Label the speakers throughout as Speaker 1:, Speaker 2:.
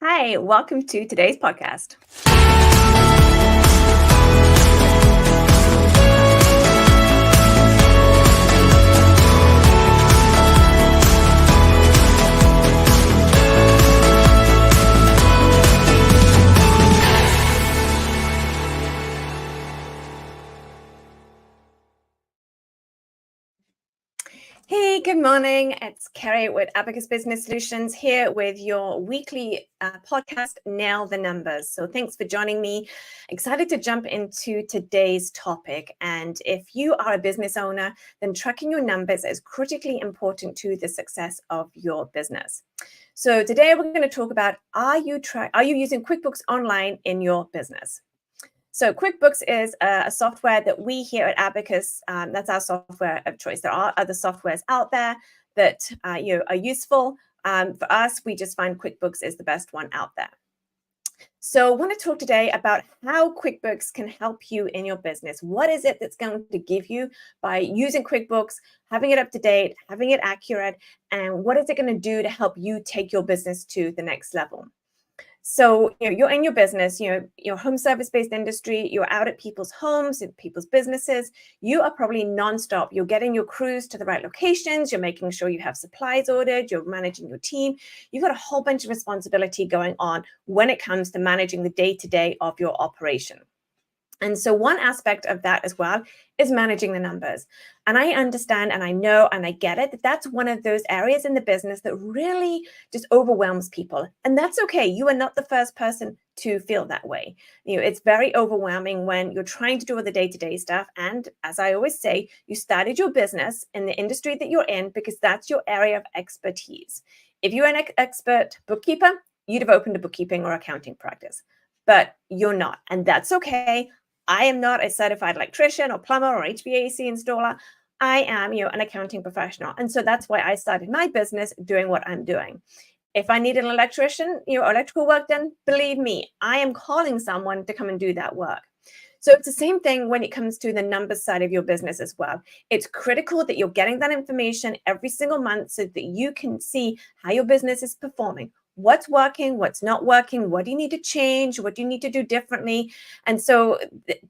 Speaker 1: Hi, welcome to today's podcast. Hey, good morning. It's Kerry with Abacus Business Solutions here with your weekly podcast, Nail the Numbers. So thanks for joining me. Excited to jump into today's topic. And if you are a business owner, then tracking your numbers is critically important to the success of your business. So today we're going to talk about, are you using QuickBooks Online in your business? So QuickBooks is a software that we here at Abacus, that's our software of choice. There are other softwares out there that are useful. For us, we just find QuickBooks is the best one out there. So I want to talk today about how QuickBooks can help you in your business. What is it that's going to give you by using QuickBooks, having it up to date, having it accurate, and what is it going to do to help you take your business to the next level? So, you're in your business, your home service-based industry, you're out at people's homes, in people's businesses, you are probably nonstop. You're getting your crews to the right locations, you're making sure you have supplies ordered, you're managing your team. You've got a whole bunch of responsibility going on when it comes to managing the day-to-day of your operation. And so one aspect of that as well is managing the numbers. And I understand and I know and I get it that that's one of those areas in the business that really just overwhelms people. And that's okay. You are not the first person to feel that way. It's very overwhelming when you're trying to do all the day-to-day stuff. And as I always say, you started your business in the industry that you're in because that's your area of expertise. If you're an expert bookkeeper, you'd have opened a bookkeeping or accounting practice, but you're not. And that's okay. I am not a certified electrician or plumber or HVAC installer. I am, an accounting professional. And so that's why I started my business doing what I'm doing. If I need an electrician, electrical work done, believe me, I am calling someone to come and do that work. So it's the same thing when it comes to the numbers side of your business as well. It's critical that you're getting that information every single month so that you can see how your business is performing. What's working, what's not working, what do you need to change, what do you need to do differently? And so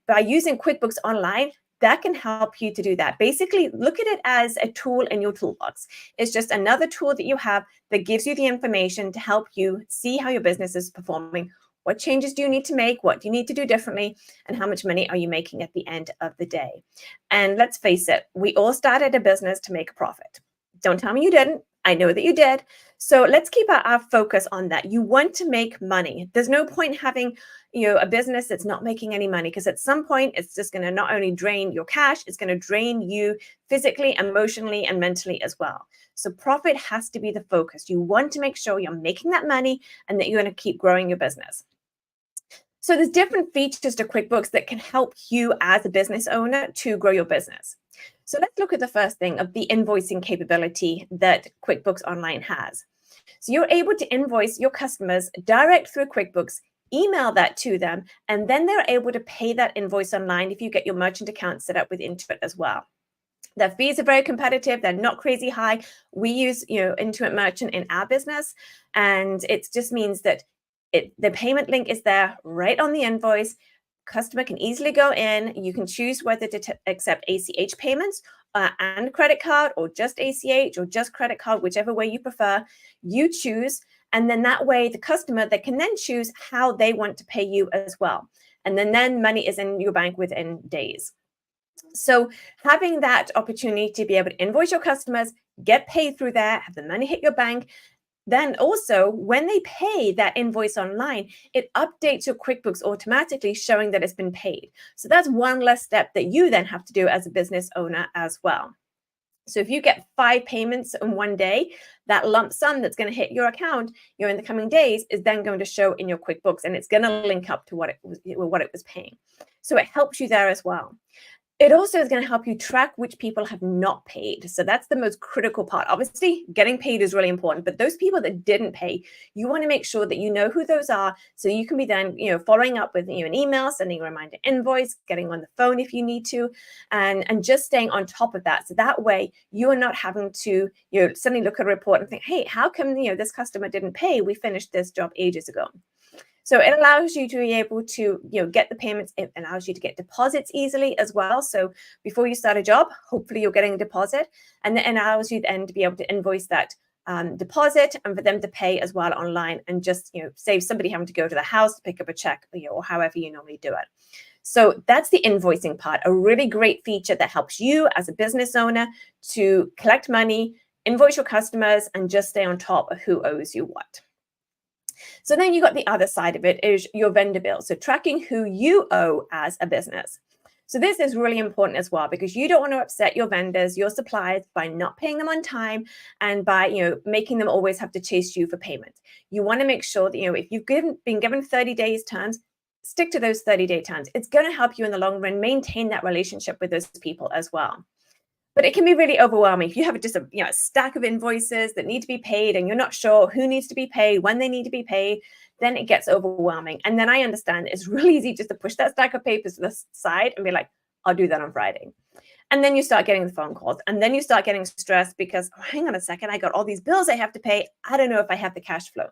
Speaker 1: by using QuickBooks Online, that can help you to do that. Basically, look at it as a tool in your toolbox. It's just another tool that you have that gives you the information to help you see how your business is performing. What changes do you need to make? What do you need to do differently? And how much money are you making at the end of the day? And let's face it, we all started a business to make a profit. Don't tell me you didn't. I know that you did. So let's keep our focus on that. You want to make money. There's no point having a business that's not making any money, because at some point it's just going to not only drain your cash, it's going to drain you physically, emotionally, and mentally as well. So profit has to be the focus. You want to make sure you're making that money and that you're going to keep growing your business. So there's different features to QuickBooks that can help you as a business owner to grow your business. So let's look at the first thing of the invoicing capability that QuickBooks Online has. So you're able to invoice your customers direct through QuickBooks, email that to them, and then they're able to pay that invoice online if you get your merchant account set up with Intuit as well. Their fees are very competitive. They're not crazy high. We use Intuit Merchant in our business, and it just means that the payment link is there right on the invoice. Customer can easily go in. You can choose whether to accept ACH payments and credit card, or just ACH or just credit card, whichever way you prefer. You choose, and then that way the customer, they can then choose how they want to pay you as well. And then money is in your bank within days. So having that opportunity to be able to invoice your customers, get paid through there, have the money hit your bank. Then also, when they pay that invoice online, it updates your QuickBooks automatically, showing that it's been paid. So that's one less step that you then have to do as a business owner as well. So if you get 5 payments in one day, that lump sum that's going to hit your account in the coming days is then going to show in your QuickBooks, and it's going to link up to what it was paying. So it helps you there as well. It also is going to help you track which people have not paid. So that's the most critical part. Obviously, getting paid is really important, but those people that didn't pay, you want to make sure that you know who those are, so you can be then, following up with an email, sending a reminder invoice, getting on the phone if you need to, and just staying on top of that. So that way you are not having to, suddenly look at a report and think, hey, how come this customer didn't pay? We finished this job ages ago. So it allows you to be able to, get the payments. It allows you to get deposits easily as well. So before you start a job, hopefully you're getting a deposit, and then it allows you then to be able to invoice that deposit and for them to pay as well online, and just, save somebody having to go to the house to pick up a check, or however you normally do it. So that's the invoicing part, a really great feature that helps you as a business owner to collect money, invoice your customers, and just stay on top of who owes you what. So then you got the other side of it is your vendor bill. So tracking who you owe as a business. So this is really important as well, because you don't want to upset your vendors, your suppliers, by not paying them on time and by, making them always have to chase you for payment. You want to make sure that, if you've been given 30 days terms, stick to those 30-day terms. It's going to help you in the long run maintain that relationship with those people as well. But it can be really overwhelming if you have just a stack of invoices that need to be paid and you're not sure who needs to be paid, when they need to be paid. Then it gets overwhelming. And then I understand it's really easy just to push that stack of papers to the side and be like, I'll do that on Friday. And then you start getting the phone calls, and then you start getting stressed because, hang on a second, I got all these bills I have to pay. I don't know if I have the cash flow.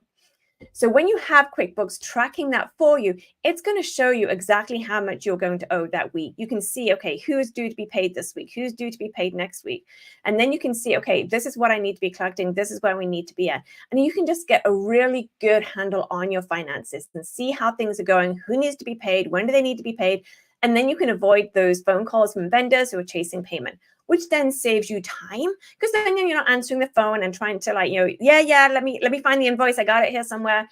Speaker 1: So when you have QuickBooks tracking that for you, it's going to show you exactly how much you're going to owe that week. You can see, okay, who's due to be paid this week? Who's due to be paid next week? And then you can see, okay, this is what I need to be collecting. This is where we need to be at. And you can just get a really good handle on your finances and see how things are going, who needs to be paid, when do they need to be paid. And then you can avoid those phone calls from vendors who are chasing payment, which then saves you time, because then you're not answering the phone and trying to let me find the invoice. I got it here somewhere.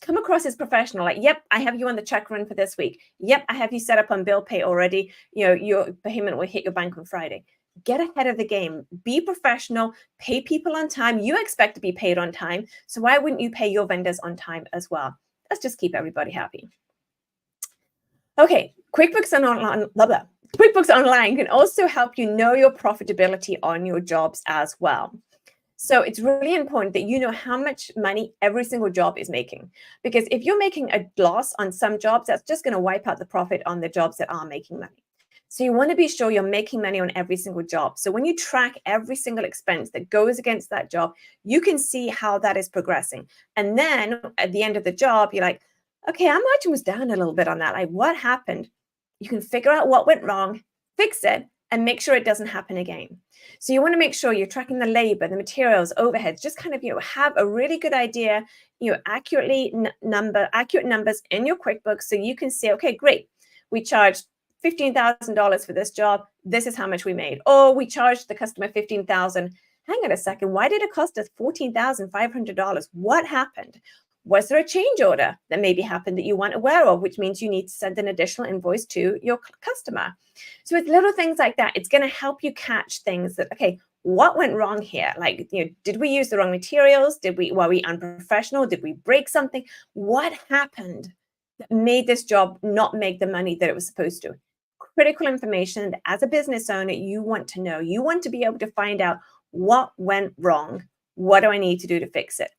Speaker 1: Come across as professional, like, yep, I have you on the check run for this week. Yep, I have you set up on bill pay already. Your payment will hit your bank on Friday. Get ahead of the game. Be professional. Pay people on time. You expect to be paid on time. So why wouldn't you pay your vendors on time as well? Let's just keep everybody happy. Okay, QuickBooks Online can also help you know your profitability on your jobs as well. So it's really important that you know how much money every single job is making, because if you're making a loss on some jobs, that's just going to wipe out the profit on the jobs that are making money. So you want to be sure you're making money on every single job. So when you track every single expense that goes against that job, you can see how that is progressing. And then at the end of the job, you're like, okay, our margin was down a little bit on that. Like, what happened? You can figure out what went wrong, fix it, and make sure it doesn't happen again. So you want to make sure you're tracking the labor, the materials, overheads, just kind of, have a really good idea, accurate numbers in your QuickBooks, so you can say, okay, great, we charged $15,000 for this job. This is how much we made. Or we charged the customer $15,000. Hang on a second. Why did it cost us $14,500? What happened? Was there a change order that maybe happened that you weren't aware of, which means you need to send an additional invoice to your customer? So it's little things like that. It's going to help you catch things that, okay, what went wrong here? Like, did we use the wrong materials? Were we unprofessional? Did we break something? What happened that made this job not make the money that it was supposed to? Critical information that as a business owner, you want to know. You want to be able to find out what went wrong. What do I need to do to fix it?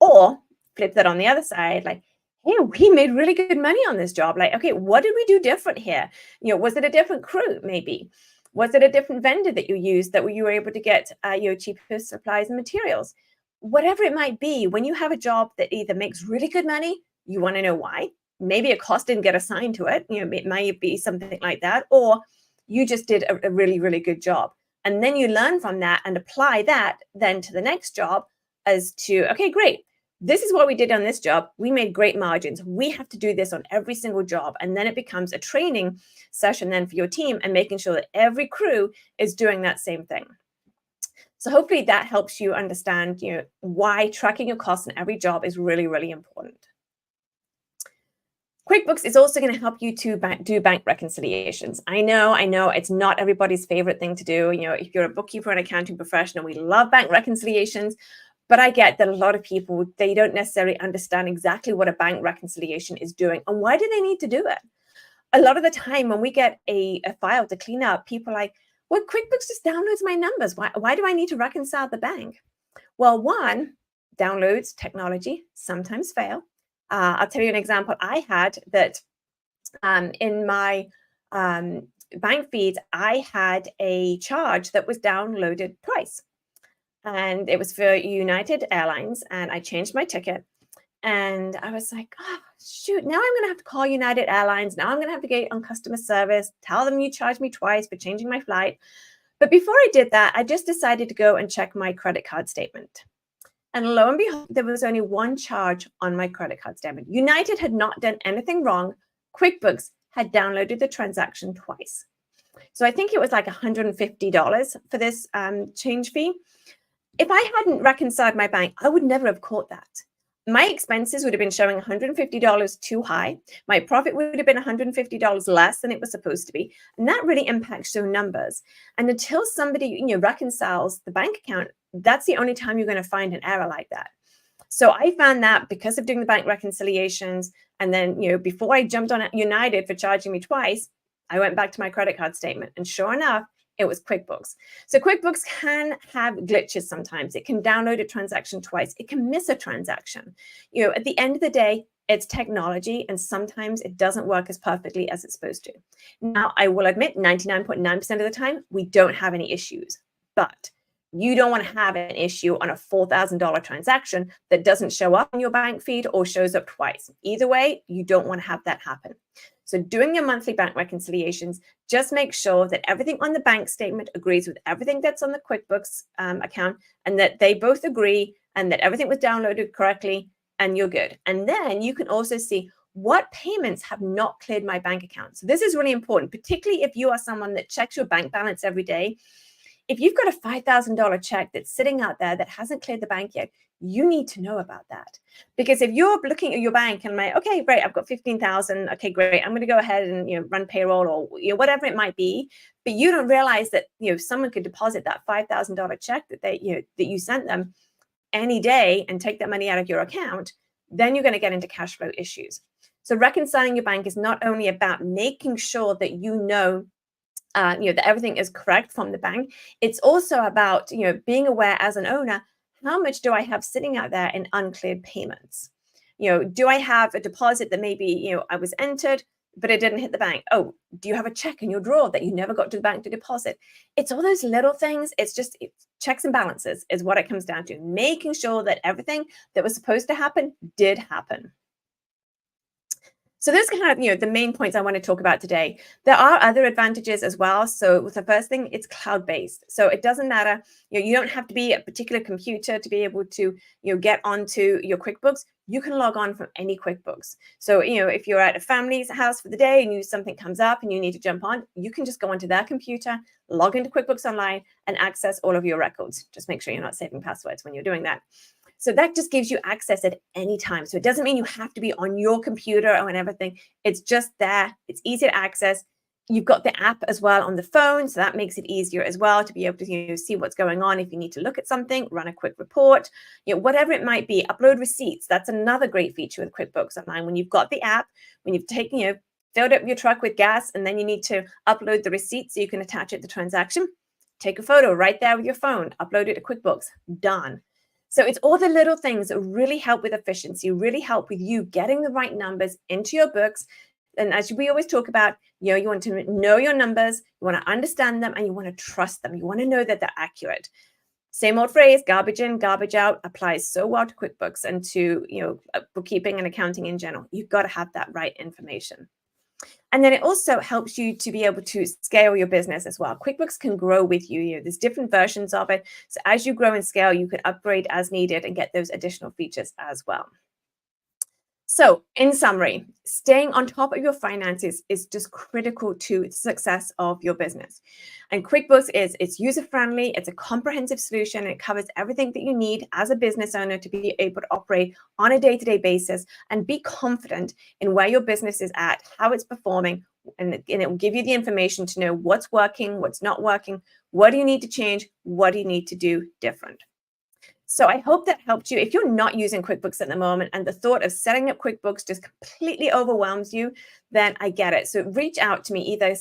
Speaker 1: Or flip that on the other side, like, hey, we made really good money on this job. Like, okay, what did we do different here? Was it a different crew maybe? Was it a different vendor that you used that you were able to get cheaper supplies and materials? Whatever it might be, when you have a job that either makes really good money, you want to know why. Maybe a cost didn't get assigned to it. It might be something like that. Or you just did a really, really good job. And then you learn from that and apply that then to the next job as to, okay, great. This is what we did on this job. We made great margins. We have to do this on every single job. And then it becomes a training session then for your team and making sure that every crew is doing that same thing. So hopefully that helps you understand, why tracking your costs in every job is really, really important. QuickBooks is also going to help you to do bank reconciliations. I know it's not everybody's favorite thing to do. If you're a bookkeeper and accounting professional, we love bank reconciliations. But I get that a lot of people, they don't necessarily understand exactly what a bank reconciliation is doing and why do they need to do it. a lot of the time when we get a file to clean up, people are like, well, QuickBooks just downloads my numbers. Why do I need to reconcile the bank? Well, one, downloads technology sometimes fail. I'll tell you an example I had that in my bank feeds, I had a charge that was downloaded twice. And it was for United Airlines, and I changed my ticket. And I was like, oh, shoot, now I'm going to have to call United Airlines. Now I'm going to have to get on customer service, tell them you charged me twice for changing my flight. But before I did that, I just decided to go and check my credit card statement. And lo and behold, there was only one charge on my credit card statement. United had not done anything wrong. QuickBooks had downloaded the transaction twice. So I think it was like $150 for this change fee. If I hadn't reconciled my bank, I would never have caught that. My expenses would have been showing $150 too high. My profit would have been $150 less than it was supposed to be. And that really impacts your numbers. And until somebody reconciles the bank account, that's the only time you're going to find an error like that. So I found that because of doing the bank reconciliations, and then before I jumped on United for charging me twice, I went back to my credit card statement. And sure enough, it was QuickBooks. So QuickBooks can have glitches sometimes. It can download a transaction twice. It can miss a transaction. At the end of the day, it's technology, and sometimes it doesn't work as perfectly as it's supposed to. Now, I will admit 99.9% of the time, we don't have any issues. But you don't want to have an issue on a $4,000 transaction that doesn't show up in your bank feed or shows up twice. Either way, you don't want to have that happen. So doing your monthly bank reconciliations, just make sure that everything on the bank statement agrees with everything that's on the QuickBooks account, and that they both agree, and that everything was downloaded correctly, and you're good. And then you can also see what payments have not cleared my bank account. So this is really important, particularly if you are someone that checks your bank balance every day. If you've got a $5,000 check that's sitting out there that hasn't cleared the bank yet, you need to know about that. Because if you're looking at your bank and like, okay, great, I've got 15,000. Okay, great. I'm going to go ahead and run payroll or whatever it might be, but you don't realize that someone could deposit that $5,000 check that that you sent them any day and take that money out of your account, then you're going to get into cash flow issues. So reconciling your bank is not only about making sure that that everything is correct from the bank. It's also about being aware as an owner, how much do I have sitting out there in uncleared payments? Do I have a deposit that maybe I was entered but it didn't hit the bank? Oh, do you have a check in your drawer that you never got to the bank to deposit? It's all those little things. It's checks and balances is what it comes down to, making sure that everything that was supposed to happen did happen. So those are kind of, the main points I want to talk about today. There are other advantages as well. So the first thing, it's cloud-based. So it doesn't matter, you don't have to be a particular computer to be able to, get onto your QuickBooks. You can log on from any QuickBooks. So, if you're at a family's house for the day and something comes up and you need to jump on, you can just go onto their computer, log into QuickBooks Online, and access all of your records. Just make sure you're not saving passwords when you're doing that. So that just gives you access at any time. So it doesn't mean you have to be on your computer or everything. It's just there. It's easy to access. You've got the app as well on the phone. So that makes it easier as well to be able to see what's going on. If you need to look at something, run a quick report, whatever it might be, upload receipts. That's another great feature with QuickBooks Online. When you've got the app, when you've taken, filled up your truck with gas, and then you need to upload the receipt so you can attach it to the transaction, take a photo right there with your phone, upload it to QuickBooks, done. So it's all the little things that really help with efficiency, really help with you getting the right numbers into your books. And as we always talk about, you want to know your numbers, you want to understand them, and you want to trust them. You want to know that they're accurate. Same old phrase, garbage in, garbage out, applies so well to QuickBooks and to bookkeeping and accounting in general. You've got to have that right information. And then it also helps you to be able to scale your business as well. QuickBooks can grow with you. There's different versions of it. So as you grow and scale, you can upgrade as needed and get those additional features as well. So in summary, staying on top of your finances is just critical to the success of your business. And QuickBooks it's user-friendly, it's a comprehensive solution, it covers everything that you need as a business owner to be able to operate on a day-to-day basis and be confident in where your business is at, how it's performing, and it will give you the information to know what's working, what's not working, what do you need to change, what do you need to do different. So I hope that helped you. If you're not using QuickBooks at the moment and the thought of setting up QuickBooks just completely overwhelms you, then I get it. So reach out to me, either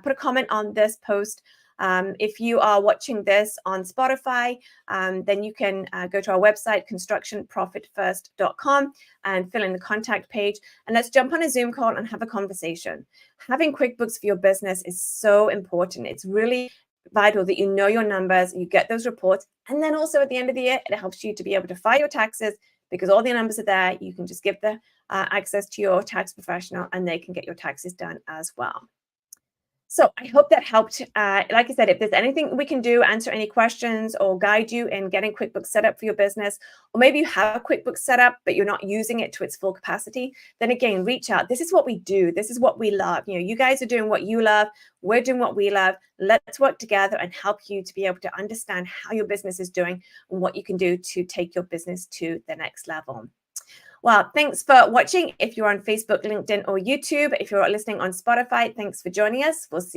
Speaker 1: put a comment on this post. If you are watching this on Spotify, then you can go to our website, constructionprofitfirst.com, and fill in the contact page. And let's jump on a Zoom call and have a conversation. Having QuickBooks for your business is so important. It's really vital that you know your numbers, you get those reports, and then also at the end of the year, it helps you to be able to file your taxes because all the numbers are there. You can just give the access to your tax professional and they can get your taxes done as well. So I hope that helped. Like I said, if there's anything we can do, answer any questions or guide you in getting QuickBooks set up for your business, or maybe you have QuickBooks set up, but you're not using it to its full capacity, then again, reach out. This is what we do. This is what we love. You guys are doing what you love. We're doing what we love. Let's work together and help you to be able to understand how your business is doing and what you can do to take your business to the next level. Well, thanks for watching. If you're on Facebook, LinkedIn, or YouTube, if you're listening on Spotify, thanks for joining us. We'll see you.